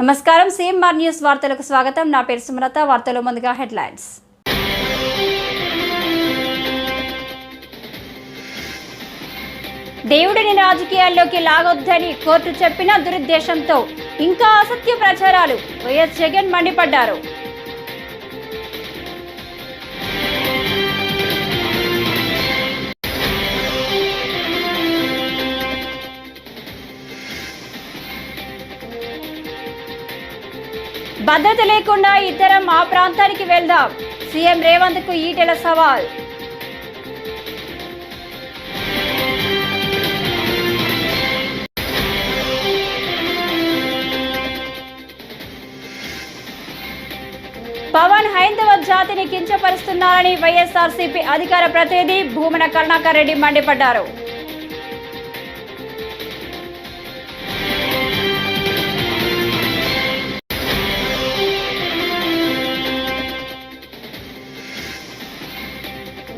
నమస్కారం CMR news వార్తలకు స్వాగతం. నా పేరు సుమలత. వార్తలో ముందుగా హెడ్లైన్స్. దేవుడిని రాజకీయాల్లోకి లాగొద్దని కోర్టు చెప్పిన దురుద్దేశంతో ఇంకా అసత్య ప్రచారాలు. వైఎస్ జగన్ మండిపడ్డారు. భద్రత లేకుండా ఇద్దరం ఆ ప్రాంతానికి వెళ్దాం. సీఎం రేవంత్ కు ఈటెల సవాల్. పవన్ హైందవ జాతిని కించపరుస్తున్నారని వైఎస్ఆర్సీపీ అధికార ప్రతినిధి భూమన కరుణాకర్ రెడ్డి మండిపడ్డారు.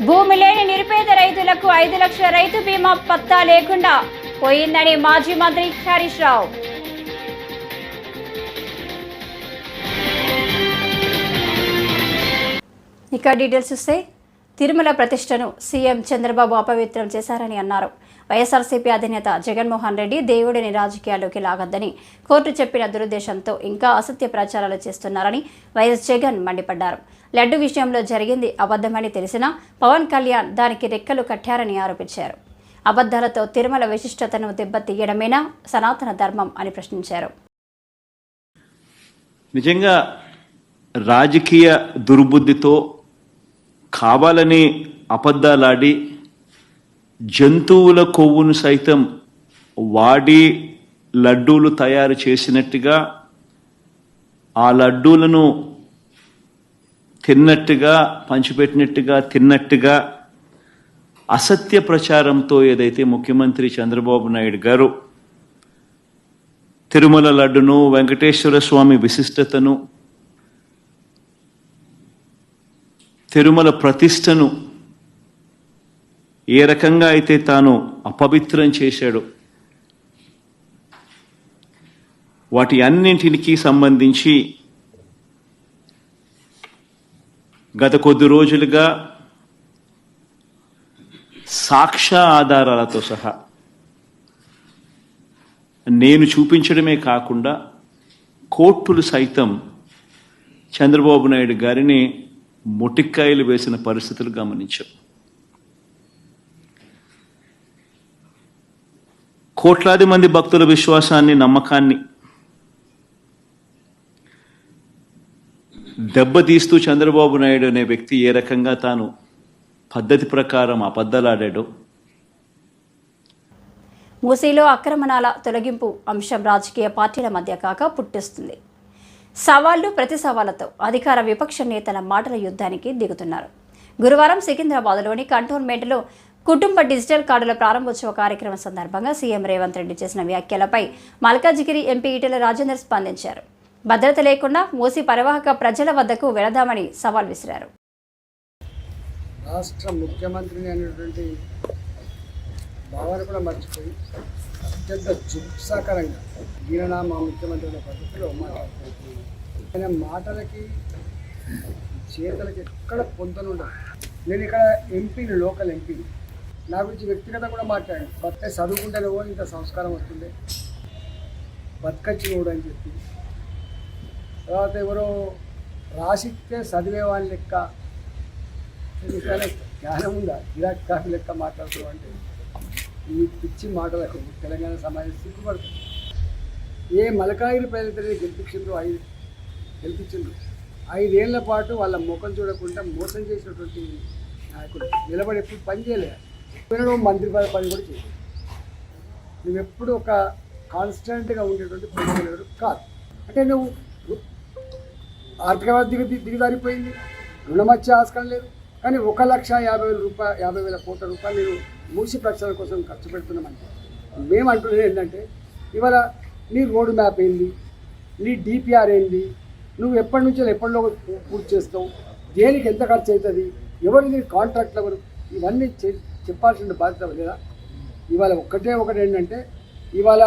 భూమి లేని నిరుపేద రైతులకు 5 లక్షల రైతు బీమా పత్తా లేకుండా పోయిందని మాజీ మంత్రి హరీష్ రావు. ఇక డీటెయిల్స్ చూస్తే తిరుమల ప్రతిష్టను సీఎం చంద్రబాబు అపవిత్రం చేశారని అన్నారు. వైఎస్ఆర్సీపీ అధినేత జగన్మోహన్ రెడ్డి దేవుడిని రాజకీయాల్లోకి లాగొద్దని కోర్టు చెప్పిన దురుద్దేశంతో ఇంకా అసత్య ప్రచారాలు చేస్తున్నారని వైఎస్ జగన్ మండిపడ్డారు. లడ్డు విషయంలో జరిగింది అబద్ధమని తెలిసినా పవన్ కళ్యాణ్ దానికి రెక్కలు కట్టారని ఆరోపించారు. అబద్ధాలతో తిరుమల విశిష్టతను దెబ్బతీయడమేనా సనాతన ధర్మం అని ప్రశ్నించారు. నిజంగా రాజకీయ దుర్బుద్ధితో కావాలని అబద్ధాలాడి జంతువుల కొవ్వును సైతం వాడి లడ్డూలు తయారు చేసినట్టుగా ఆ లడ్డూలను తిన్నట్టుగా పంచిపెట్టినట్టుగా తిన్నట్టుగా అసత్య ప్రచారంతో ఏదైతే ముఖ్యమంత్రి చంద్రబాబు నాయుడు గారు తిరుమల లడ్డును వెంకటేశ్వర స్వామి విశిష్టతను తిరుమల ప్రతిష్టను ఏ రకంగా అయితే తాను అపవిత్రం చేశాడో వాటి అన్నింటికి సంబంధించి గత కొద్ది రోజులుగా సాక్ష్య ఆధారాలతో సహా నేను చూపించడమే కాకుండా కోర్టులు సైతం చంద్రబాబు నాయుడు గారిని మొటిక్కాయలు వేసిన పరిస్థితులు గమనించాం. కోట్లాది మంది భక్తుల విశ్వాసాన్ని నమ్మకాన్ని దెబ్బతీస్తూ చంద్రబాబు నాయుడు అనే వ్యక్తి ఏ రకంగా తాను పద్ధతి ప్రకారం అబద్ధాలాడాడో. మూసీలో ఆక్రమణాల తొలగింపు అంశం రాజకీయ పార్టీల మధ్య కాక పుట్టిస్తుంది. సవాళ్లు ప్రతి సవాళ్లతో అధికార విపక్ష నేతల మాటల యుద్ధానికి దిగుతున్నారు. గురువారం సికింద్రాబాద్లోని కంటోన్మెంట్లో కుటుంబ డిజిటల్ కార్డుల ప్రారంభోత్సవ కార్యక్రమం సందర్భంగా సీఎం రేవంత్ రెడ్డి చేసిన వ్యాఖ్యలపై మల్కాజిగిరి ఎంపీ ఈటెల రాజేందర్ స్పందించారు. భద్రత లేకుండా మూసీ పరివాహక ప్రజల వద్దకు వెళదామని సవాల్ విసిరారు. రాష్ట్ర ముఖ్యమంత్రిని అనేటువంటి భావాన్ని కూడా మర్చిపోయి అత్యంత జుప్సాకరంగా ఈయన మా ముఖ్యమంత్రి అనే పద్ధతిలో మాట్లాడుతున్నారు. ఆయన మాటలకి చేతలకి ఎక్కడ పొందనుండదు. నేను ఇక్కడ ఎంపీని, లోకల్ ఎంపీని, నా గురించి వ్యక్తిగత కూడా మాట్లాడాను. బతికే చదువుకుంటేనే ఇంత సంస్కారం వస్తుంది, బతకచ్చినోడు అని చెప్పి. తర్వాత ఎవరో రాసిస్తే చదివేవాళ్ళ లెక్క, జ్ఞానం ఉందా, గిరాక్ కాఫీ లెక్క మాట్లాడుతున్నావు అంటే ఈ పిచ్చి మాటలకు తెలంగాణ సమాజం సిగ్గుపడుతుంది. ఏ మలకాయిలు ప్రజలు గెలిపించిండ్రు, గెలిపించిండ్రు 5 ఏళ్ల పాటు వాళ్ళ ముఖం చూడకుండా మోసం చేసినటువంటి నాయకుడు నిలబడి ఎప్పుడు పని చేయలేదు. మంత్రి పని కూడా చేయలేదు. నువ్వెప్పుడు ఒక కాన్స్టెంట్గా ఉండేటువంటి ప్రజలు కాదు. అంటే నువ్వు ఆర్థిక దిగజారిపోయింది, రుణమచ్చే ఆస్కారం లేదు. కానీ 1,50,000 కోట్ల రూపాయలు నేను మూసి ప్రక్షాళన కోసం ఖర్చు పెడుతున్నామంటే మేము అంటున్నది ఏంటంటే, ఇవాళ నీ రోడ్ మ్యాప్ ఏంది, నీ డిపిఆర్ ఏంది, నువ్వు ఎప్పటి నుంచో ఎప్పటిలో పూర్తి చేస్తావు, దేనికి ఎంత ఖర్చు అవుతుంది, ఎవరు నీ కాంట్రాక్ట్లు ఎవరు, ఇవన్నీ చెప్పాల్సిన బాధ్యత లేదా? ఇవాళ ఒకటి ఏంటంటే, ఇవాళ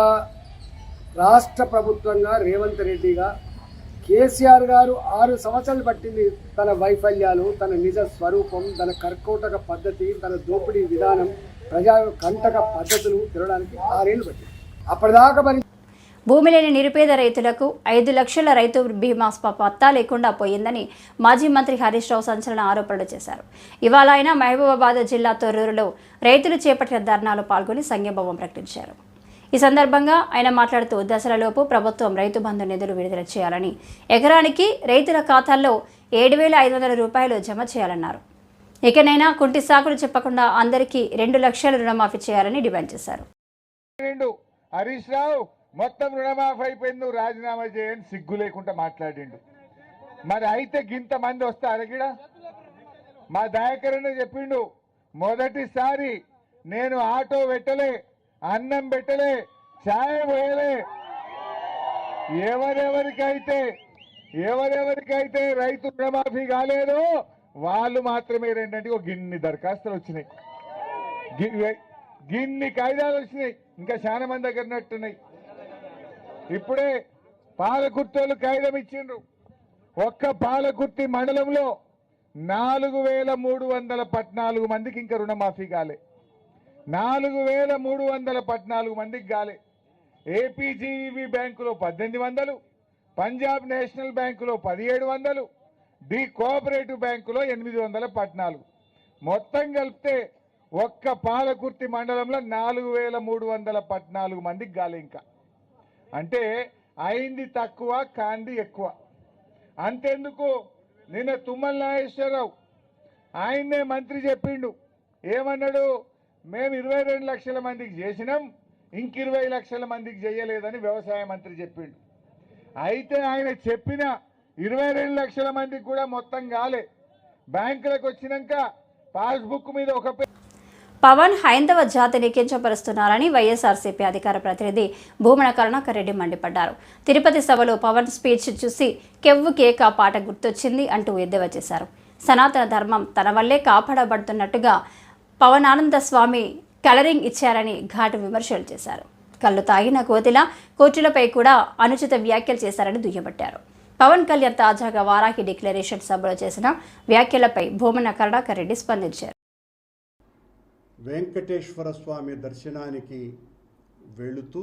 రాష్ట్ర ప్రభుత్వంగా రేవంత్ రెడ్డిగా కేసీఆర్ గారు 6 సంవత్సరాలు పట్టింది తన వైఫల్యాలు, తన నిజ స్వరూపం, తన కర్కోటక పద్ధతి, తన దోపిడీ విధానం, ప్రజా కంటక పద్ధతులు తిరగడానికి 6 ఏళ్ళు పట్టింది. అప్పటిదాకా మరి భూమి లేని నిరుపేద రైతులకు 5 లక్షల రైతు బీమా పత్తా లేకుండా పోయిందని మాజీ మంత్రి హరీష్ రావు సంచలన ఆరోపణలు చేశారు. ఇవాళ ఆయన మహబూబాబాద్ జిల్లా తొర్రూరులో రైతులు చేపట్టిన ధర్నాలో పాల్గొని సంఘీభావం ప్రకటించారు. ఈ సందర్భంగా ఆయన మాట్లాడుతూ దసరాలోపు ప్రభుత్వం రైతు బంధు నిధులు విడుదల చేయాలని, ఎకరానికి రైతుల ఖాతాల్లో 7,500 రూపాయలు జమ చేయాలన్నారు. ఇకనైనా కుంటి సాకులు చెప్పకుండా అందరికీ 2 లక్షల రుణమాఫీ చేయాలని డిమాండ్ చేశారు. హరీష్ రావు మొత్తం రుణమాఫీ అయిపోయింది, నువ్వు రాజీనామా చేయని సిగ్గు లేకుండా మాట్లాడిండు. మరి అయితే గింత మంది వస్తారు గిడ. మా దయాకరణ చెప్పిండు, మొదటిసారి నేను ఆటో పెట్టలే, అన్నం పెట్టలే, ఛాయ్ పోయలే. ఎవరెవరికైతే రైతు రుణమాఫీ కాలేదో వాళ్ళు మాత్రమే రెండంటే ఒక గిన్ని దరఖాస్తులు వచ్చినాయి, గిన్ని కాయిదాలు వచ్చినాయి. ఇంకా చాలా మంది దగ్గర నట్టున్నాయి. ఇప్పుడే పాలకుర్తోళ్ళు కాగితం ఇచ్చిండ్రు. ఒక్క పాలకుర్తి మండలంలో 4,314 మందికి ఇంకా రుణమాఫీ కాలే. 4,314 మందికి కాలే. ఏపీజీఈబీ బ్యాంకులో 1800, పంజాబ్ నేషనల్ బ్యాంకులో 1700, డి కోఆపరేటివ్ బ్యాంకులో 814. మొత్తం కలిపితే ఒక్క పాలకుర్తి మండలంలో 4,314 మందికి కాలే. ఇంకా అంటే అయింది తక్కువ, కాంది ఎక్కువ. అంతెందుకు, నిన్న తుమ్మల నాగేశ్వరరావు ఆయన్నే మంత్రి చెప్పిండు. ఏమన్నాడు? మేము 22 లక్షల మందికి చేసినాం, ఇంక 20 లక్షల మందికి చేయలేదని వ్యవసాయ మంత్రి చెప్పిండు. అయితే ఆయన చెప్పిన 22 లక్షల మందికి కూడా మొత్తం కాలే. బ్యాంకులకు వచ్చినాక పాస్బుక్ మీద ఒక పవన్ హైందవ జాతిని కించపరుస్తున్నారని వైఎస్ఆర్సీపీ అధికార ప్రతినిధి భూమన కరుణాకర్ రెడ్డి మండిపడ్డారు. తిరుపతి సభలో పవన్ స్పీచ్ చూసి కెవ్వు కేక పాట గుర్తొచ్చింది అంటూ ఎద్దేవా చేశారు. సనాతన ధర్మం తన వల్లే కాపాడబడుతున్నట్టుగా పవనానంద స్వామి కలరింగ్ ఇచ్చారని ఘాటు విమర్శలు చేశారు. కళ్ళు తాగిన కోతిలా కోర్టులపై కూడా అనుచిత వ్యాఖ్యలు చేశారని దుయ్యబట్టారు. పవన్ కళ్యాణ్ తాజాగా వారాహి డిక్లరేషన్ సభలో చేసిన వ్యాఖ్యలపై భూమన కరుణాకర్ రెడ్డి స్పందించారు. వెంకటేశ్వర స్వామి దర్శనానికి వెళుతూ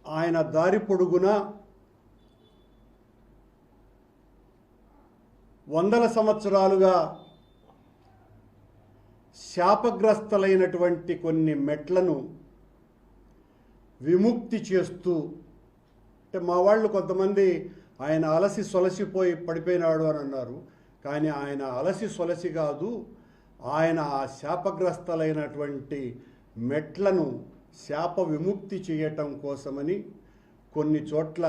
ఆయన దారి పొడుగున 100 సంవత్సరాలుగా శాపగ్రస్తలైనటువంటి కొన్ని మెట్లను విముక్తి చేస్తూ, అంటే మా వాళ్ళు కొంతమంది ఆయన అలసి సొలసిపోయి పడిపోయినాడు అని అన్నారు. కానీ ఆయన అలసి సొలసి కాదు, ఆయన ఆ శాపగ్రస్తలైనటువంటి మెట్లను శాప విముక్తి చేయటం కోసమని కొన్ని చోట్ల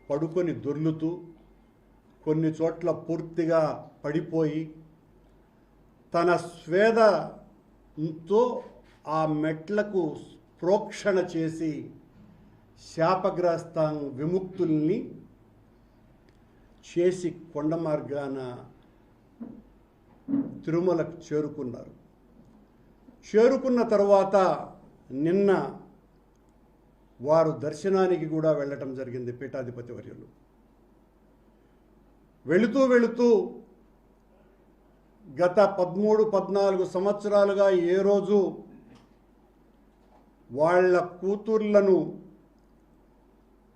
పడుకొని దొర్లుతూ, కొన్ని చోట్ల పూర్తిగా పడిపోయి తన స్వేదతో ఆ మెట్లకు ప్రోక్షణ చేసి శాపగ్రస్త విముక్తుల్ని చేసి కొండ మార్గాన తిరుమలకు చేరుకున్నారు. చేరుకున్న తర్వాత నిన్న వారు దర్శనానికి కూడా వెళ్ళటం జరిగింది. పీఠాధిపతి వర్యులు వెళుతూ గత 13-14 సంవత్సరాలుగా ఏ రోజు వాళ్ళ కూతుర్లను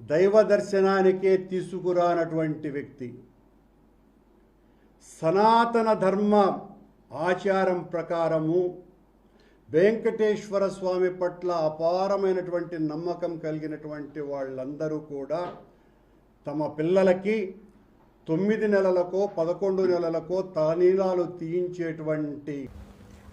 దైవ దర్శనానికే తీసుకురానటువంటి వ్యక్తి, సనాతన ధర్మ ఆచారం ప్రకారము వెంకటేశ్వర స్వామి పట్ల అపారమైనటువంటి నమ్మకం కలిగినటువంటి వాళ్ళందరూ కూడా తమ పిల్లలకి 9 నెలలకో 11 నెలలకో తలనీలాలు తీయించేటువంటి.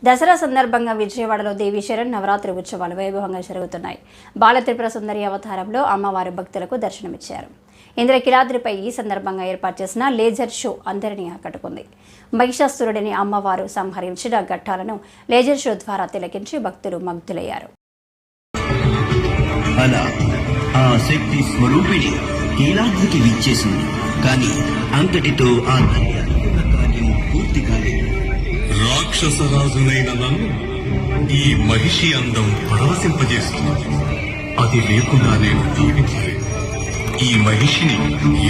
దసరా సందర్భంగా విజయవాడలో దేవీ శరణ్ నవరాత్రి ఉత్సవాలు వైభవంగా జరుగుతున్నాయి. బాలత్రిపుర సుందరి అవతారంలో అమ్మవారి భక్తులకు దర్శనమిచ్చారు. ఇంద్రకిలాద్రిపై ఈ సందర్భంగా ఏర్పాటు చేసిన లేజర్ షో అందరినీ ఆకట్టుకుంది. మహిషాసురుడిని అమ్మవారు సంహరించిన ఘట్టాలను లేజర్ షో ద్వారా తిలకించి భక్తులు ముగ్ధులయ్యారు. అలా ఆ శక్తి స్వరూపిణి కీలాద్రికి విచ్చేసింది. కానీ అంతటితో ఆ కార్యం పూర్తి కాలేదు. రాక్షసరాజునైన నన్ను ఈ మహిషి అందం పరవశింపజేస్తుంది. అది లేకుండా నేను జీవించలేను. ఈ మహిషిని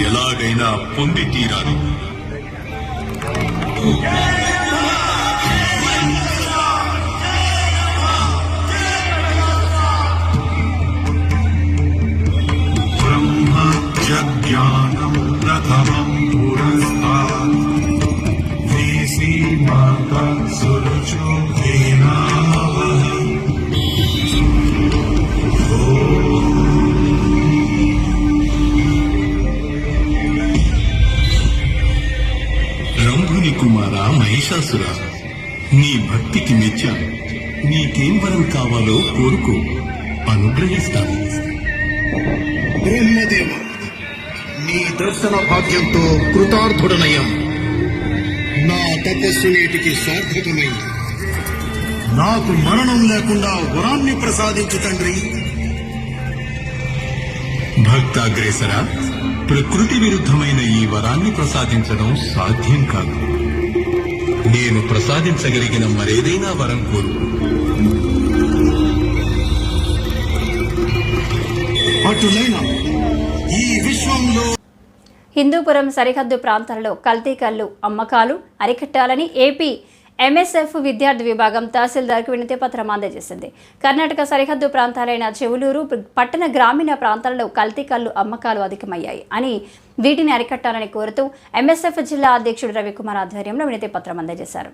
ఎలాగైనా పొంది తీరాలి. బ్రహ్మజ్ఞానం ప్రథమం పురస్తాత్ దేశీ మాతా సురుచో రంభుని కుమార మహిషాసుర, నీ భక్తికి మెచ్చాను. నీకేం వరం కావాలో కోరుకో, అనుగ్రహిస్తాను. బ్రహ్మదేవ, నీ దర్శన భాగ్యంతో కృతార్థుడనయ్యాను. నా తపస్సు నేటికి సార్థకమైంది. నాకు మరణం లేకుండా వరాన్ని ప్రసాదించు తండ్రి. భక్తాగ్రేసర, ప్రకృతి విరుద్ధమైన ఈ వరాన్ని ప్రసాదించడం సాధ్యం కాదు. నేను ప్రసాదించగలిగిన మరేదైనా వరం కోరుకు. అటులైన ఈ విశ్వంలో హిందూపురం సరిహద్దు ప్రాంతాలలో కల్తీ కల్లు అమ్మకాలు అరికట్టాలని ఏపీ ఎంఎస్ఎఫ్ విద్యార్థి విభాగం తహసీల్దార్కు వినతి పత్రం అందజేసింది. కర్ణాటక సరిహద్దు ప్రాంతాలైన చెవులూరు పట్టణ గ్రామీణ ప్రాంతాలలో కల్తీ కల్లు అమ్మకాలు అధికమయ్యాయి అని వీటిని అరికట్టాలని కోరుతూ ఎంఎస్ఎఫ్ జిల్లా అధ్యక్షుడు రవికుమార్ ఆధ్వర్యంలో వినతి పత్రం అందజేశారు.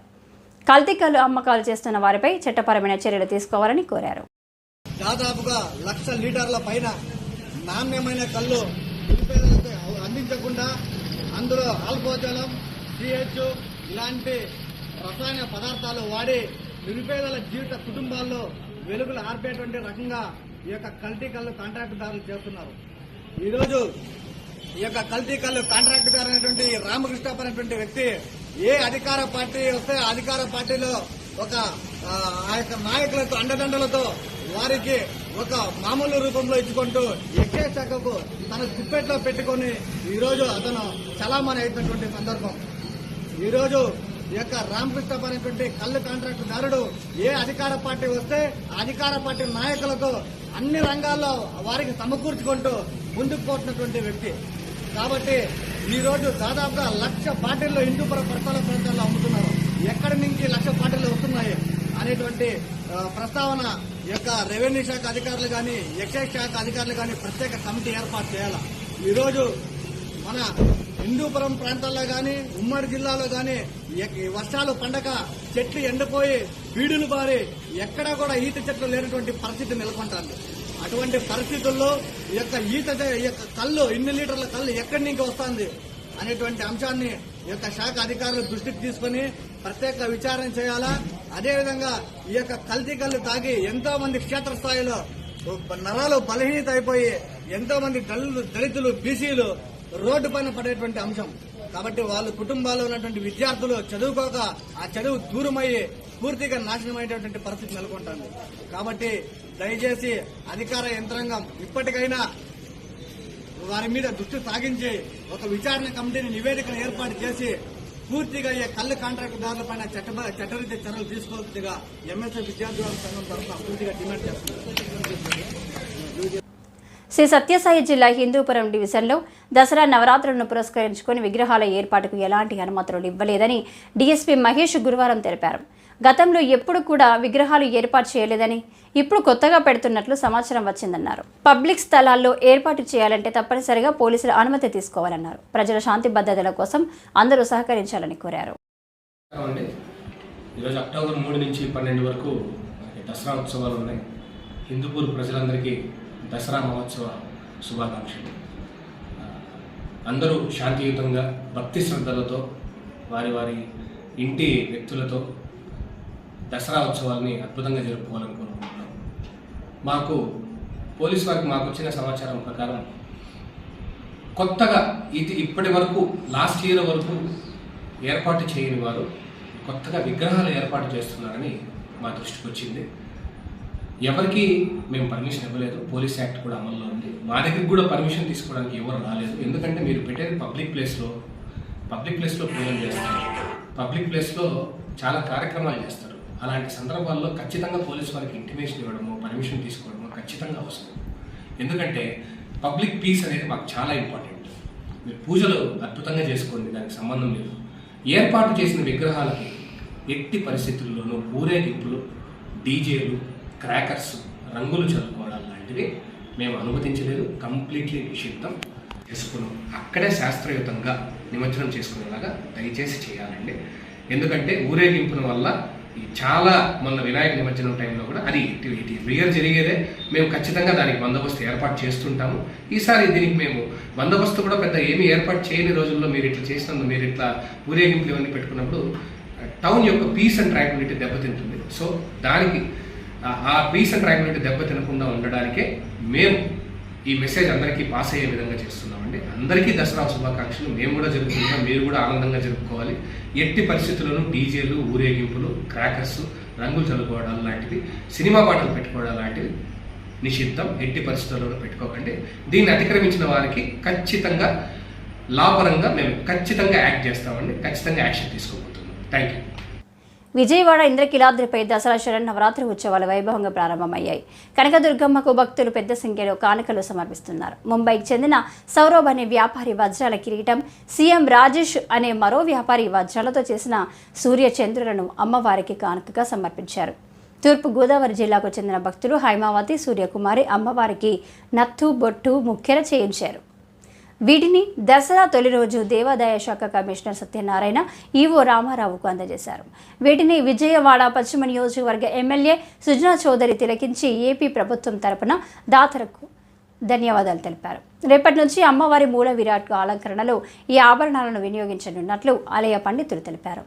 కల్తీ కల్లు అమ్మకాలు చేస్తున్న వారిపై చట్టపరమైన చర్యలు తీసుకోవాలని కోరారు. దాదాపుగా 1,00,000 లీటర్ల పైన నాణ్యమైన కళ్ళు నిరుపేదలకు అందించకుండా అందులో ఆల్కోజలం, సిహెచ్ ఇలాంటి రసాయన పదార్థాలు వాడి నిరుపేదల జీవిత కుటుంబాల్లో వెలుగులు ఆర్పేటువంటి రకంగా ఈ యొక్క కల్తీ కళ్ళు కాంట్రాక్టుదారులు చేస్తున్నారు. ఈరోజు ఈ యొక్క కల్తీ కళ్ళు కాంట్రాక్టుదారు అనేటువంటి రామకృష్ణ అనేటువంటి వ్యక్తి ఏ అధికార పార్టీ వస్తే అధికార పార్టీలో ఒక ఆ యొక్క నాయకులతో అండదండలతో వారికి ఒక మామూలు రూపంలో ఇచ్చుకుంటూ ఎక్కే శాఖకు తన గుప్పెట్లో పెట్టుకుని ఈరోజు అతను చలామణి అయినటువంటి సందర్భం. ఈరోజు ఈ యొక్క రామకృష్ణ అనేటువంటి కళ్ళు కాంట్రాక్టుదారుడు ఏ అధికార పార్టీ వస్తే అధికార పార్టీ నాయకులతో అన్ని రంగాల్లో వారికి సమకూర్చుకుంటూ ముందుకు పోతున్నటువంటి వ్యక్తి. కాబట్టి ఈ రోజు దాదాపుగా 1,00,000 బాటిల్లో హిందూపురం పరిసర ప్రాంతాల్లో అమ్ముతున్నారు. ఎక్కడి నుంచి 1,00,000 బాటిల్లో వస్తున్నాయి అనేటువంటి ప్రస్తావన ఈ యొక్క రెవెన్యూ శాఖ అధికారులు కానీ ఎక్సైజ్ శాఖ అధికారులు కానీ ప్రత్యేక కమిటీ ఏర్పాటు చేయాలి. ఈరోజు మన హిందూపురం ప్రాంతాల్లో కానీ ఉమ్మడి జిల్లాలో కానీ వర్షాలు పండగ చెట్లు ఎండిపోయి బీడులు బారి ఎక్కడా కూడా ఈత చెట్లు లేనటువంటి పరిస్థితి నెలకొంటుంది. అటువంటి పరిస్థితుల్లో ఈ యొక్క కళ్ళు ఇన్ని లీటర్ల కళ్ళు ఎక్కడి నుంచి వస్తుంది అనేటువంటి అంశాన్ని ఈ యొక్క శాఖ అధికారులు దృష్టికి తీసుకుని ప్రత్యేక విచారణ చేయాలా. అదేవిధంగా ఈ యొక్క కల్తీ కళ్ళు తాగి ఎంతో మంది క్షేత్రస్థాయిలో నరాలు బలహీనత అయిపోయి ఎంతో మంది దళితులు బీసీలు రోడ్డు పైన పడేటువంటి అంశం. కాబట్టి వాళ్ళ కుటుంబాల్లో ఉన్నటువంటి విద్యార్థులు చదువుకోక ఆ చదువు దూరమయ్యి పూర్తిగా నాశనమైనటువంటి పరిస్థితి నెలకొంటుంది. కాబట్టి దయచేసి అధికార యంత్రాంగం ఇప్పటికైనా వారి మీద దృష్టి సాగించి ఒక విచారణ కమిటీని నివేదికను ఏర్పాటు చేసి పూర్తిగా ఈ కళ్ళు కాంట్రాక్టుదారులపైన చట్టరీత్యా చర్యలు తీసుకోవాల్సిందిగా ఎంఎస్ఎఫ్ విద్యార్థి సంఘం తరఫున పూర్తిగా డిమాండ్ చేస్తున్నారు. శ్రీ సత్యసాయి జిల్లా హిందూపురం డివిజన్లో దసరా నవరాత్రులను పురస్కరించుకుని విగ్రహాల ఏర్పాటుకు ఎలాంటి అనుమతులు ఇవ్వలేదని డీఎస్పీ మహేష్ గురువారం తెలిపారు. గతంలో ఎప్పుడు కూడా విగ్రహాలు ఏర్పాటు చేయలేదని ఇప్పుడు కొత్తగా పెడుతున్నట్లు సమాచారం వచ్చిందన్నారు. పబ్లిక్ స్థలాల్లో ఏర్పాటు చేయాలంటే తప్పనిసరిగా పోలీసుల అనుమతి తీసుకోవాలన్నారు. ప్రజల శాంతి భద్రతల కోసం అందరూ సహకరించాలని కోరారు. ఈరోజు అక్టోబర్ 3 నుంచి 12 వరకు దసరా ఉత్సవాలు ఉన్నాయి. హిందూపూర్ ప్రజలందరికీ దసరా మహోత్సవ శుభాకాంక్షలు. అందరూ శాంతియుతంగా భక్తి శ్రద్ధలతో వారి వారి ఇంటి వ్యక్తులతో దసరా ఉత్సవాల్ని అద్భుతంగా జరుపుకోవాలని కోరుకుంటున్నాం. మాకు పోలీసు వారికి మాకు వచ్చిన సమాచారం ప్రకారం కొత్తగా ఇప్పటి వరకు లాస్ట్ ఇయర్ వరకు ఏర్పాటు చేయని వారు కొత్తగా విగ్రహాలు ఏర్పాటు చేస్తున్నారని మా దృష్టికి వచ్చింది. ఎవరికి మేము పర్మిషన్ ఇవ్వలేదు. పోలీస్ యాక్ట్ కూడా అమల్లో ఉంది. మా దగ్గరికి కూడా పర్మిషన్ తీసుకోవడానికి ఎవరు రాలేదు. ఎందుకంటే మీరు పెట్టేది పబ్లిక్ ప్లేస్లో పూజలు చేస్తారు, పబ్లిక్ ప్లేస్లో చాలా కార్యక్రమాలు చేస్తారు. అలాంటి సందర్భాల్లో ఖచ్చితంగా పోలీసు వారికి ఇంటిమేషన్ ఇవ్వడము, పర్మిషన్ తీసుకోవడము ఖచ్చితంగా అవసరం. ఎందుకంటే పబ్లిక్ పీస్ అనేది మాకు చాలా ఇంపార్టెంట్. మీరు పూజలు అద్భుతంగా చేసుకోండి, దానికి సంబంధం లేదు. ఏర్పాటు చేసిన విగ్రహాలకి ఎట్టి పరిస్థితుల్లోనూ ఊరేగింపులు, డీజేలు, క్రాకర్స్, రంగులు చల్లుకోవడం లాంటివి మేము అనుమతించలేదు. కంప్లీట్లీ నిషిద్ధం. చేసుకున్నాం అక్కడే శాస్త్రయుతంగా నిమజ్జనం చేసుకునేలాగా దయచేసి చేయాలండి. ఎందుకంటే ఊరేగింపుల వల్ల చాలా మొన్న వినాయక నిమజ్జనం టైంలో కూడా అది రియర్ జరిగేదే. మేము ఖచ్చితంగా దానికి బందోబస్తు ఏర్పాటు చేస్తుంటాము. ఈసారి దీనికి మేము బందోబస్తు కూడా పెద్ద ఏమీ ఏర్పాటు చేయని రోజుల్లో మీరు ఇట్లా చేసినందుకు, మీరు ఇట్లా ఊరేగింపులు ఇవన్నీ పెట్టుకున్నప్పుడు టౌన్ యొక్క పీస్ అండ్ ట్రాంక్విలిటీ దెబ్బతింటుంది. సో దానికి ఆ పీస్ అండ్ ట్రాంక్విలిటీ దెబ్బతినకుండా ఉండడానికే మేము ఈ మెసేజ్ అందరికీ పాస్ అయ్యే విధంగా చేస్తున్నామండి. అందరికీ దసరా శుభాకాంక్షలు. మేము కూడా జరుపుకుంటాం, మీరు కూడా ఆనందంగా జరుపుకోవాలి. ఎట్టి పరిస్థితుల్లోనూ డీజేలు, ఊరేగింపులు, క్రాకర్స్, రంగులు చల్లుకోవడాలు లాంటివి, సినిమా పాటలు పెట్టుకోవడం లాంటివి నిషిద్ధం. ఎట్టి పరిస్థితుల్లోనూ పెట్టుకోకండి. దీన్ని అతిక్రమించిన వారికి ఖచ్చితంగా లాపరంగా మేము ఖచ్చితంగా యాక్ట్ చేస్తామండి. ఖచ్చితంగా యాక్షన్ తీసుకోబోతున్నాం. Thank you. విజయవాడ ఇంద్రకీలాద్రిపై దసరా శరన్నవరాత్రి ఉత్సవాలు వైభవంగా ప్రారంభమయ్యాయి. కనకదుర్గమ్మకు భక్తులు పెద్ద సంఖ్యలో కానుకలు సమర్పిస్తున్నారు. ముంబైకి చెందిన సౌరభ్ అనే వ్యాపారి వజ్రాల కిరీటం, సీఎం రాజేష్ అనే మరో వ్యాపారి వజ్రాలతో చేసిన సూర్య చంద్రులను అమ్మవారికి కానుకగా సమర్పించారు. తూర్పు గోదావరి జిల్లాకు చెందిన భక్తులు హైమావతి, సూర్యకుమారి అమ్మవారికి నత్తు, బొట్టు, ముఖ్యర చేయించారు. వీటిని దసరా తొలి రోజు దేవాదాయ శాఖ కమిషనర్ సత్యనారాయణ ఈవో రామారావుకు అందజేశారు. వీటిని విజయవాడ పశ్చిమ నియోజకవర్గ ఎమ్మెల్యే సుజనా చౌదరి తిలకించి ఏపీ ప్రభుత్వం తరపున దాతలకు ధన్యవాదాలు తెలిపారు. రేపటి నుంచి అమ్మవారి మూల విరాట్ అలంకరణలో ఈ ఆభరణాలను వినియోగించనున్నట్లు ఆలయ పండితులు తెలిపారు.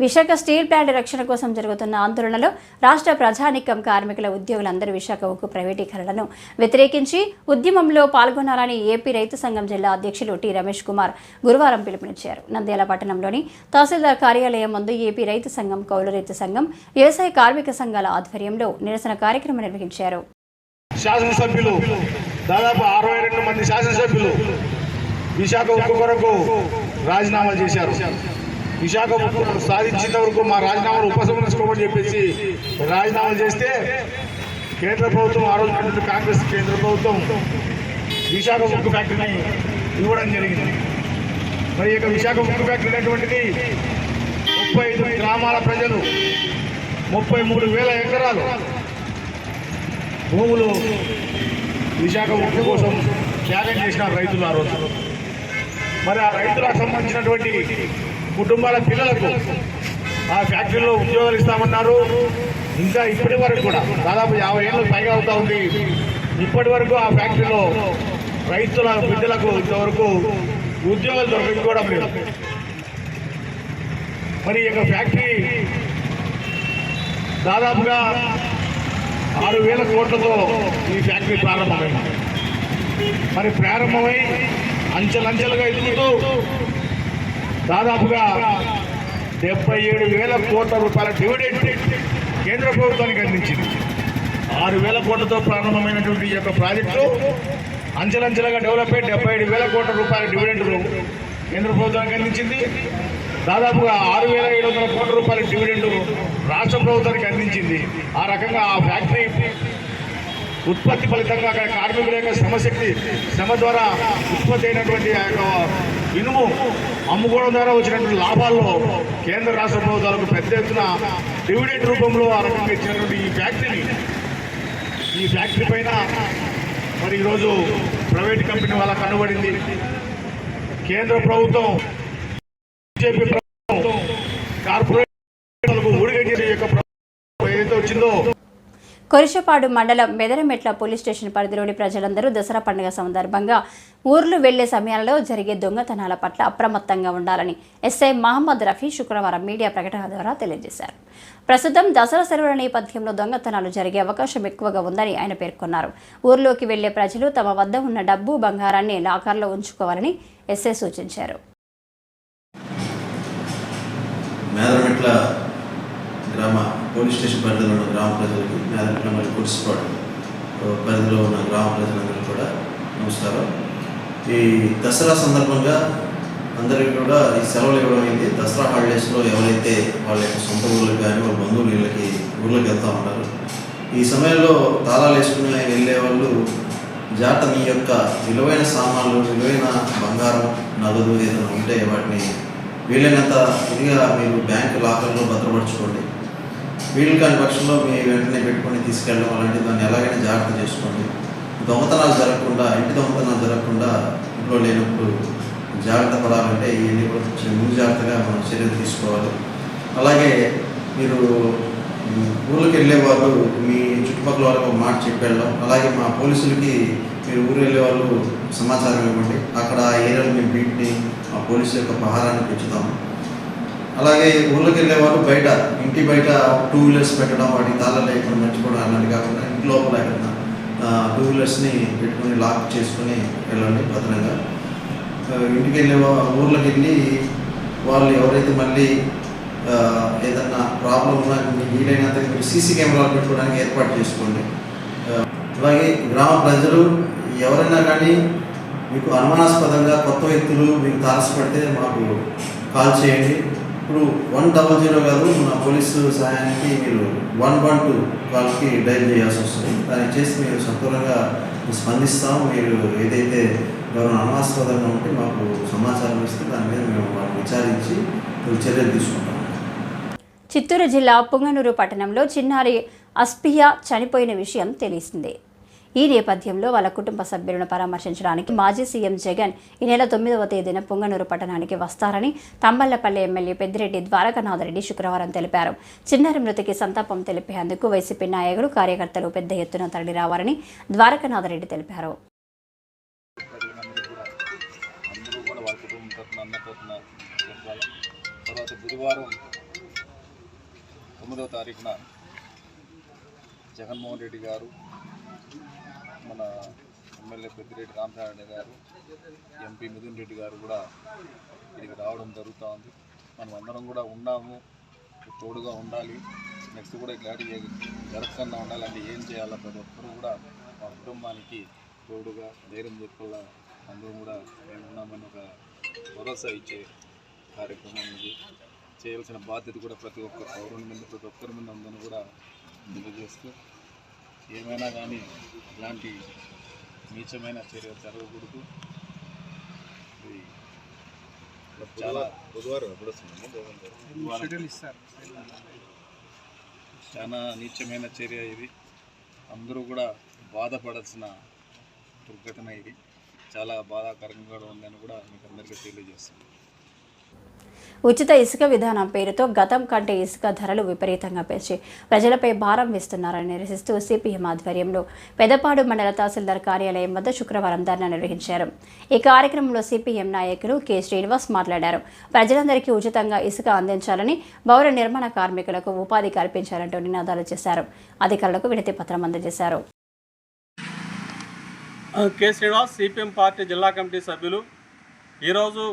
విశాఖ స్టీల్ ప్లాంట్ రక్షణ కోసం జరుగుతున్న ఆందోళనలో రాష్ట్ర ప్రజానీకం, కార్మికుల, ఉద్యోగులందరూ విశాఖ ఉక్కు ప్రైవేటీకరణను వ్యతిరేకించి ఉద్యమంలో పాల్గొనాలని ఏపీ రైతు సంఘం జిల్లా అధ్యక్షులు టి రమేష్ కుమార్ గురువారం పిలుపునిచ్చారు. నంద్యాల పట్టణంలోని తహసీల్దార్ కార్యాలయం ముందు ఏపీ రైతు సంఘం, కౌలు రైతు సంఘం, వ్యవసాయ కార్మిక సంఘాల ఆధ్వర్యంలో నిరసన కార్యక్రమం నిర్వహించారు. శాసనసభ్యులు దాదాపు 62 మంది శాసనసభ్యులు విశాఖ ఉక్కు కొరకు రాజీనామా చేశారు. విశాఖ ఉక్కు సాధించేంత వరకు మా రాజీనామాలు ఉపసంహరించుకోమని చెప్పేసి రాజీనామాలు చేస్తే కేంద్ర ప్రభుత్వం, ఆ రోజు కాంగ్రెస్ కేంద్ర ప్రభుత్వం విశాఖ ఉక్కు ఫ్యాక్టరీని ఇవ్వడం జరిగింది. మరి ఇక విశాఖ ఉక్కు ఫ్యాక్టరీ అనేటువంటిది 35 గ్రామాల ప్రజలు 33,000 ఎకరాలు భూములు విశాఖ ఉక్కు కోసం త్యాగం చేసిన రైతులు ఆ రోజు. మరి ఆ రైతులకు సంబంధించినటువంటి కుటుంబాల పిల్లలకు ఆ ఫ్యాక్టరీలో ఉద్యోగాలు ఇస్తామన్నారు. ఇంకా ఇప్పటి వరకు కూడా దాదాపు 50 ఏళ్ళు పైగా అవుతా ఉంది. ఇప్పటి వరకు ఆ ఫ్యాక్టరీలో రైతుల బిడ్డలకు ఇంతవరకు ఉద్యోగాలు దొరకకపోవడం లేదు. మరి ఈ ఫ్యాక్టరీ దాదాపుగా 6,000 కోట్లతో ఈ ఫ్యాక్టరీ ప్రారంభమైంది. మరి ప్రారంభమై అంచెలంచెలుగా ఎదుగుతూ దాదాపుగా 77,000 కోట్ల రూపాయల డివిడెండ్ కేంద్ర ప్రభుత్వానికి అందించింది. 6,000 కోట్లతో ప్రారంభమైనటువంటి ఈ యొక్క ప్రాజెక్టు అంచెలంచెలుగా డెవలప్ అయి 77,000 కోట్ల రూపాయల డివిడెండ్ కేంద్ర ప్రభుత్వానికి అందించింది. దాదాపుగా 6,700 కోట్ల రూపాయల డివిడెండ్ రాష్ట్ర ప్రభుత్వానికి అందించింది. ఆ రకంగా ఆ ఫ్యాక్టరీ ఉత్పత్తి ఫలితంగా అక్కడ కార్మికుల యొక్క శ్రమ ద్వారా ఉత్పత్తి అయినటువంటి ఆ యొక్క ఇనుము అమ్ముకోవడం ద్వారా వచ్చినటువంటి లాభాల్లో కేంద్ర రాష్ట్ర ప్రభుత్వాలకు పెద్ద ఎత్తున డివిడెండ్ రూపంలో ఆ రకంగా ఇచ్చినటువంటి ఈ ఫ్యాక్టరీ పైన మరి ఈరోజు ప్రైవేట్ కంపెనీ వాళ్ళ కనుబడింది. కేంద్ర ప్రభుత్వం, బీజేపీ ప్రభుత్వం కార్పొరేట్ ఊడిగట్టిన యొక్క ప్రభుత్వం ఏదైతే వచ్చిందో కొరిషపాడు మండలం మెదరమెట్ల పోలీస్ స్టేషన్ పరిధిలోని ప్రజలందరూ దసరా పండుగ సందర్భంగా ఊర్లు వెళ్లే సమయాల్లో జరిగే దొంగతనాల పట్ల అప్రమత్తంగా ఉండాలని ఎస్ఐ మహమ్మద్ రఫీ శుక్రవారం మీడియా ప్రకటన ద్వారా తెలియజేశారు. ప్రస్తుతం దసరా సెలవుల నేపథ్యంలో దొంగతనాలు జరిగే అవకాశం ఎక్కువగా ఉందని ఆయన పేర్కొన్నారు. ఊర్లోకి వెళ్లే ప్రజలు తమ వద్ద ఉన్న డబ్బు, బంగారాన్ని లాకర్లో ఉంచుకోవాలని ఎస్ఐ సూచించారు. మేదరమెట్ల గ్రామ పోలీస్ స్టేషన్ పరిధిలో ఉన్న గ్రామ ప్రజలకి, మేదరమెట్ల మరియు కొరిషపాడు పరిధిలో ఉన్న గ్రామ ప్రజలందరికీ కూడా నమస్కారం. ఈ దసరా సందర్భంగా అందరికీ కూడా ఈ సెలవులు ఇవ్వడం అయింది. దసరా హాలిడేస్లో ఎవరైతే వాళ్ళ యొక్క సొంత ఊళ్ళకి కానీ వాళ్ళ బంధువులు ఊళ్ళకి వెళ్తూ ఉంటారు, ఈ సమయంలో తాళాలు వేసుకుని వెళ్ళే వాళ్ళు జాగ్రత్త మీ యొక్క విలువైన సామాన్లు, విలువైన బంగారం, నగదు ఏదైనా ఉంటే వాటిని వీలైనంత ఇదిగా మీరు బ్యాంకు లాకర్లో భద్రపరచుకోండి. వీలు కాని పక్షంలో మీ వెంటనే పెట్టుకొని తీసుకెళ్ళడం అలాంటి దాన్ని ఎలాగైనా జాగ్రత్త చేసుకోండి. దొంగతనాలు జరగకుండా, ఇంటి దొంగతనాలు జరగకుండా ఇంట్లో లేనప్పుడు జాగ్రత్త పడాలంటే ఇవన్నీ కూడా ముందు జాగ్రత్తగా మనం చర్యలు తీసుకోవాలి. అలాగే మీరు ఊళ్ళకి వెళ్ళేవాళ్ళు మీ చుట్టుపక్కల వాళ్ళకి ఒక మాట చెప్పి వెళ్ళడం, అలాగే మా పోలీసులకి మీరు ఊరు వెళ్ళే వాళ్ళు సమాచారం ఇవ్వండి. అక్కడ ఏరియాలో మేము బీట్ని మా పోలీసు యొక్క పహారాన్ని పెంచుతాము. అలాగే ఊళ్ళకి వెళ్ళేవాళ్ళు బయట, ఇంటి బయట 2 వీలర్స్ పెట్టడం, వాటికి తాళాలు లేకుండా మర్చిపోవడం అలాంటి కాకుండా ఇంటి లోపల ఎక్కడన్నా 2 వీలర్స్ని పెట్టుకొని లాక్ చేసుకొని వెళ్ళండి భద్రంగా. ఇంటికి వెళ్ళే ఊర్లోకి వెళ్ళి వాళ్ళు ఎవరైతే మళ్ళీ ఏదన్నా ప్రాబ్లం ఉన్నా వీలైనంత మీరు సీసీ కెమెరాలు పెట్టుకోవడానికి ఏర్పాటు చేసుకోండి. అలాగే గ్రామ ప్రజలు ఎవరైనా కానీ మీకు అనుమానాస్పదంగా కొత్త వ్యక్తులు మీకు తారసపడితే మాకు కాల్ చేయండి. ఇప్పుడు 100 కాదు, మన పోలీసు సహాయానికి మీరు 112 కాల్కి డైల్ చేయాల్సి వస్తుంది. దాన్ని చేసి మీరు సంపూర్ణంగా స్పందిస్తాం. మీరు ఏదైతే ఎవరైనా అనుమానాస్పదంగా ఉంటే మాకు సమాచారం ఇస్తే దాని మీద మేము వాటిని విచారించి చర్యలు తీసుకుంటాం. చిత్తూరు జిల్లా పుంగనూరు పట్టణంలో చిన్నారి అస్పియా చనిపోయిన విషయం తెలిసిందే. ఈ నేపథ్యంలో వాళ్ళ కుటుంబ సభ్యులను పరామర్శించడానికి మాజీ సీఎం జగన్ ఈ నెల 9వ తేదీన పుంగనూరు పట్టణానికి వస్తారని తంబళ్లపల్లి ఎమ్మెల్యే పెద్దిరెడ్డి ద్వారకానాథరెడ్డి శుక్రవారం తెలిపారు. చిన్నారి మృతికి సంతాపం తెలిపేందుకు వైసీపీ నాయకులు, కార్యకర్తలు పెద్ద ఎత్తున తరలి రావాలని ద్వారకానాథరెడ్డి తెలిపారు. తర్వాత గురువారం 9వ తారీఖున జగన్మోహన్ రెడ్డి గారు, మన ఎమ్మెల్యే పెద్దిరెడ్డి రామచంద్రారెడ్డి గారు, ఎంపీ మిథున్ రెడ్డి గారు కూడా ఇక్కడికి రావడం జరుగుతూ ఉంది. మనం అందరం కూడా ఉన్నాము, తోడుగా ఉండాలి. నెక్స్ట్ కూడా ఇట్లాంటి జరగకుండా ఉండాలంటే ఏం చేయాలో ప్రతి ఒక్కరు కూడా మా కుటుంబానికి తోడుగా ధైర్యం చెప్పాలా, అందరం కూడా మేము ఉన్నామని ఒక భరోసా ఇచ్చే కార్యక్రమం ఇది. చేయాల్సిన బాధ్యత కూడా ప్రతి ఒక్క పౌరుని మీద, ప్రతి ఒక్కరి మీద ఉందని కూడా తెలియజేస్తూ, ఏమైనా కానీ ఇలాంటి నీచమైన చర్య జరగకూడదు. చాలా చాలా నీచమైన చర్య ఇది. అందరూ కూడా బాధపడాల్సిన దుర్ఘటన ఇది. చాలా బాధాకరంగా ఉందని కూడా మీకు అందరికీ తెలియజేస్తుంది. ఉచిత ఇసుక విధానం పేరుతో గతం కంటే ఇసుక ధరలు విపరీతంగా పెంచి ప్రజలపై భారం వేస్తున్నారని నిరసిస్తూ సిపిఎం ఆధ్వర్యంలో పెదపాడు మండల తహసీల్దార్ కార్యాలయం వద్ద శుక్రవారం ధర్నా నిర్వహించారు. ఈ కార్యక్రమంలో సిపిఎం నాయకులు కె శ్రీనివాస్ మాట్లాడారు. ప్రజలందరికీ ఉచితంగా ఇసుక అందించాలని, భవన నిర్మాణ కార్మికులకు ఉపాధి కల్పించాలంటూ నినాదాలు చేశారు. అధికారులకు వినతి పత్రం అందజేశారు. కె శ్రీనివాస్, సిపిఎం పార్టీ జిల్లా కమిటీ సభ్యులు ఈరోజు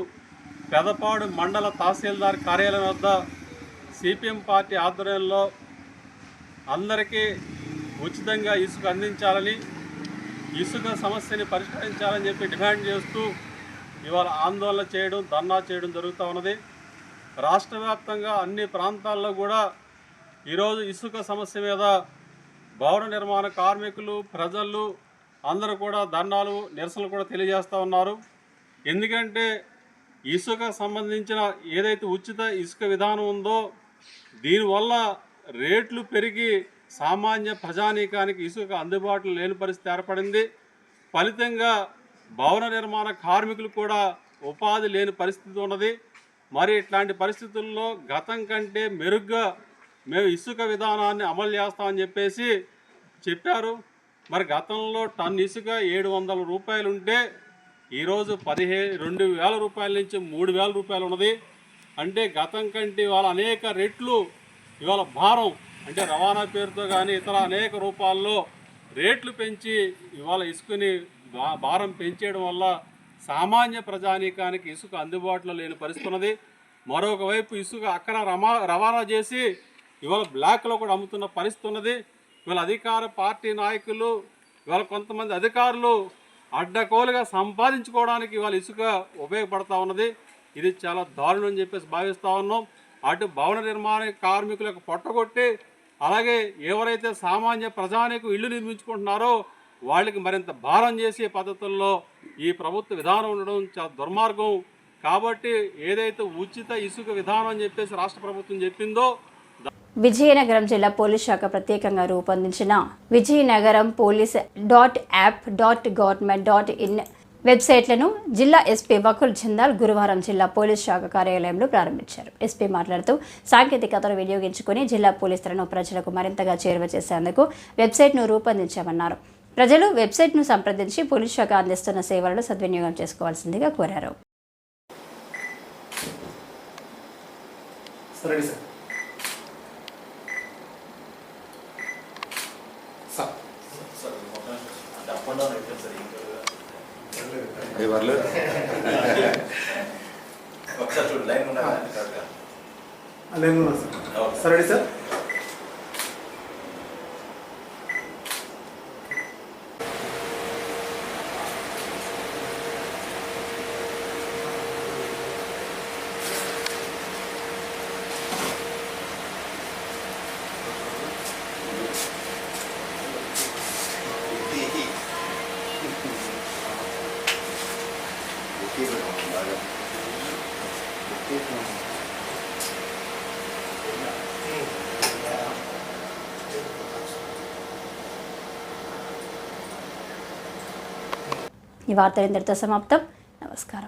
పెదపాడు మండల తహసీల్దార్ కార్యాలయం వద్ద సిపిఎం పార్టీ ఆధ్వర్యంలో అందరికీ ఉచితంగా ఇసుక అందించాలని, ఇసుక సమస్యని పరిష్కరించాలని చెప్పి డిమాండ్ చేస్తూ ఇవాళ ఆందోళన చేయడం, ధర్నా చేయడం జరుగుతూ ఉన్నది. రాష్ట్ర వ్యాప్తంగా అన్ని ప్రాంతాల్లో కూడా ఈరోజు ఇసుక సమస్య మీద భవన నిర్మాణ కార్మికులు, ప్రజలు అందరూ కూడా ధర్నాలు, నిరసనలు కూడా తెలియజేస్తూ ఉన్నారు. ఎందుకంటే ఇసుక సంబంధించిన ఏదైతే ఉచిత ఇసుక విధానం ఉందో దీనివల్ల రేట్లు పెరిగి సామాన్య ప్రజానీకానికి ఇసుక అందుబాటులో లేని పరిస్థితి ఏర్పడింది. ఫలితంగా భవన నిర్మాణ కార్మికులు కూడా ఉపాధి లేని పరిస్థితి ఉన్నది. మరి ఇట్లాంటి పరిస్థితుల్లో గతం కంటే మెరుగ్గా మేము ఇసుక విధానాన్ని అమలు చేస్తామని చెప్పేసి చెప్పారు. మరి గతంలో టన్ ఇసుక 700 రూపాయలు ఉంటే ఈరోజు 2,000 రూపాయల నుంచి 3,000 రూపాయలు ఉన్నది. అంటే గతం కంటే ఇవాళ అనేక రెట్లు ఇవాళ భారం, అంటే రవాణా పేరుతో కానీ ఇతర అనేక రూపాల్లో రేట్లు పెంచి ఇవాళ ఇసుకని భారం పెంచేయడం వల్ల సామాన్య ప్రజానీకానికి ఇసుక అందుబాటులో లేని పరిస్థితి ఉన్నది. మరొక వైపు ఇసుక అక్కడ రవాణా చేసి ఇవాళ బ్లాక్లో కూడా అమ్ముతున్న పరిస్థితి ఉన్నది. ఇవాళ అధికార పార్టీ నాయకులు, ఇవాళ కొంతమంది అధికారులు అడ్డకోలుగా సంపాదించుకోవడానికి ఇవాళ ఇసుక ఉపయోగపడతా ఉన్నది. ఇది చాలా దారుణం అని చెప్పేసి భావిస్తూ ఉన్నాం. అటు భవన నిర్మాణ కార్మికులకు పొట్టగొట్టి, అలాగే ఎవరైతే సామాన్య ప్రజానికి ఇల్లు నిర్మించుకుంటున్నారో వాళ్ళకి మరింత భారం చేసే పద్ధతుల్లో ఈ ప్రభుత్వ విధానం ఉండడం చాలా దుర్మార్గం. కాబట్టి ఏదైతే ఉచిత ఇసుక విధానం అని చెప్పేసి రాష్ట్ర ప్రభుత్వం చెప్పిందో, విజయనగరం జిల్లా పోలీస్ శాఖ ప్రత్యేకంగా రూపొందించిన విజయనగరం పోలీస్ .app.government.in వెబ్సైట్లను జిల్లా ఎస్పీ వకుల్ జిందాల్ గురువారం జిల్లా పోలీస్ శాఖ కార్యాలయంలో ప్రారంభించారు. ఎస్పీ మాట్లాడుతూ సాంకేతికతను వినియోగించుకుని జిల్లా పోలీసులను ప్రజలకు మరింతగా చేరువ చేసేందుకు వెబ్సైట్ను రూపొందించామన్నారు. ప్రజలు వెబ్సైట్ను సంప్రదించి పోలీస్ శాఖ అందిస్తున్న సేవలను సద్వినియోగం చేసుకోవాల్సిందిగా కోరారు. సరే సార్. ఈ వార్తలు ఇంతటితో సమాప్తం. నమస్కారం.